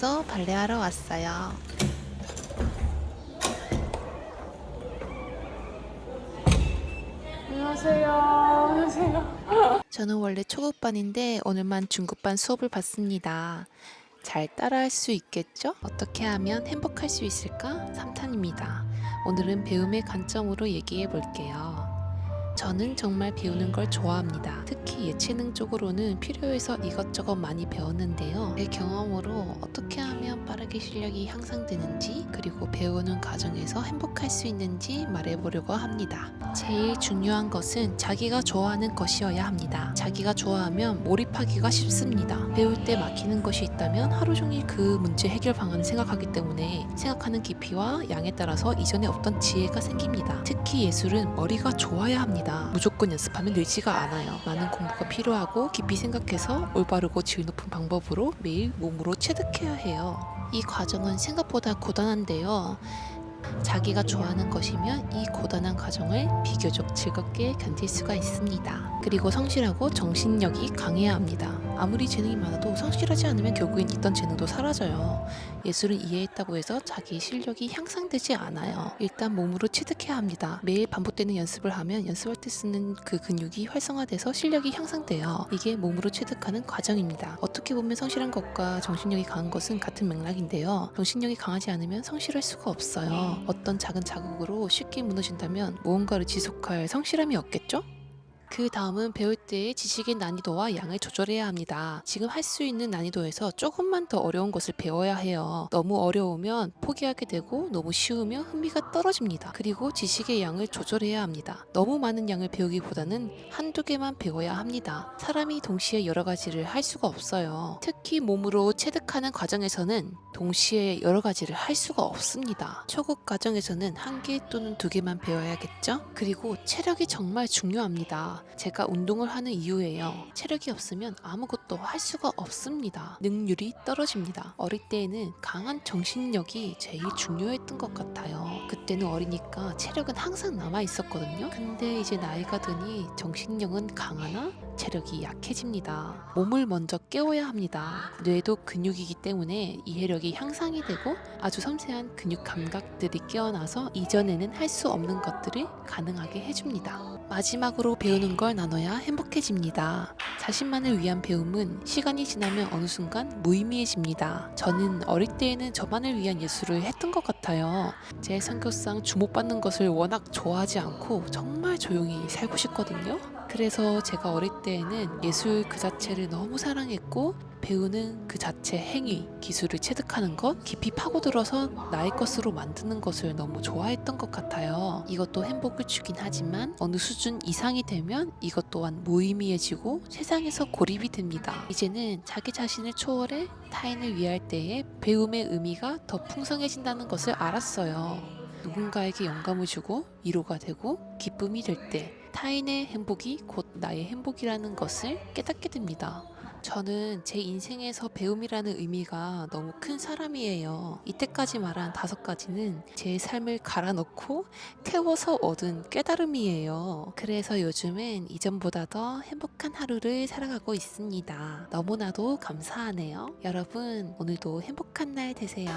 오늘도 발레하러 왔어요. 안녕하세요. 안녕하세요. 저는 원래 초급반인데 오늘만 중급반 수업을 받습니다. 잘 따라할 수 있겠죠? 어떻게 하면 행복할 수 있을까? 3탄입니다. 오늘은 배움의 관점으로 얘기해 볼게요. 저는 정말 배우는 걸 좋아합니다. 특히 예체능 쪽으로는 필요해서 이것저것 많이 배웠는데요. 제 경험으로 어떻게 하면 빠르게 실력이 향상되는지 그리고 배우는 과정에서 행복할 수 있는지 말해보려고 합니다. 제일 중요한 것은 자기가 좋아하는 것이어야 합니다. 자기가 좋아하면 몰입하기가 쉽습니다. 배울 때 막히는 것이 있다면 하루 종일 그 문제 해결 방안을 생각하기 때문에 생각하는 깊이와 양에 따라서 이전에 없던 지혜가 생깁니다. 특히 예술은 머리가 좋아야 합니다. 무조건 연습하면 늘지가 않아요. 많은 공부가 필요하고 깊이 생각해서 올바르고 질 높은 방법으로 매일 몸으로 체득해야 해요. 이 과정은 생각보다 고단한데요. 자기가 좋아하는 것이면 이 고단한 과정을 비교적 즐겁게 견딜 수가 있습니다. 그리고 성실하고 정신력이 강해야 합니다. 아무리 재능이 많아도 성실하지 않으면 결국엔 있던 재능도 사라져요. 예술은 이해했다고 해서 자기 실력이 향상되지 않아요. 일단 몸으로 체득해야 합니다. 매일 반복되는 연습을 하면 연습할 때 쓰는 그 근육이 활성화돼서 실력이 향상돼요. 이게 몸으로 체득하는 과정입니다. 어떻게 보면 성실한 것과 정신력이 강한 것은 같은 맥락인데요. 정신력이 강하지 않으면 성실할 수가 없어요. 어떤 작은 자극으로 쉽게 무너진다면 무언가를 지속할 성실함이 없겠죠? 그 다음은 배울 때의 지식의 난이도와 양을 조절해야 합니다. 지금 할 수 있는 난이도에서 조금만 더 어려운 것을 배워야 해요. 너무 어려우면 포기하게 되고 너무 쉬우면 흥미가 떨어집니다. 그리고 지식의 양을 조절해야 합니다. 너무 많은 양을 배우기보다는 한두 개만 배워야 합니다. 사람이 동시에 여러 가지를 할 수가 없어요. 특히 몸으로 체득하는 과정에서는 동시에 여러 가지를 할 수가 없습니다. 초급 과정에서는 한 개 또는 두 개만 배워야겠죠? 그리고 체력이 정말 중요합니다. 제가 운동을 하는 이유예요. 체력이 없으면 아무것도 할 수가 없습니다. 능률이 떨어집니다. 어릴 때에는 강한 정신력이 제일 중요했던 것 같아요. 그때는 어리니까 체력은 항상 남아 있었거든요. 근데 이제 나이가 드니 정신력은 강하나 체력이 약해집니다. 몸을 먼저 깨워야 합니다. 뇌도 근육이기 때문에 이해력이 향상이 되고 아주 섬세한 근육 감각들이 깨어나서 이전에는 할 수 없는 것들을 가능하게 해줍니다. 마지막으로 배우는 걸 나눠야 행복해집니다. 자신만을 위한 배움은 시간이 지나면 어느 순간 무의미해집니다. 저는 어릴 때에는 저만을 위한 예술을 했던 것 같아요. 제 성격상 주목받는 것을 워낙 좋아하지 않고 정말 조용히 살고 싶거든요. 그래서 제가 어릴 때에는 예술 그 자체를 너무 사랑했고 배우는 그 자체 행위, 기술을 체득하는 것, 깊이 파고들어서 나의 것으로 만드는 것을 너무 좋아했던 것 같아요. 이것도 행복을 주긴 하지만 어느 수준 이상이 되면 이것 또한 무의미해지고 세상에서 고립이 됩니다. 이제는 자기 자신을 초월해 타인을 위할 때에 배움의 의미가 더 풍성해진다는 것을 알았어요. 누군가에게 영감을 주고 위로가 되고 기쁨이 될 때 타인의 행복이 곧 나의 행복이라는 것을 깨닫게 됩니다. 저는 제 인생에서 배움이라는 의미가 너무 큰 사람이에요. 이때까지 말한 5가지는 제 삶을 갈아넣고 태워서 얻은 깨달음이에요. 그래서 요즘은 이전보다 더 행복한 하루를 살아가고 있습니다. 너무나도 감사하네요. 여러분, 오늘도 행복한 날 되세요.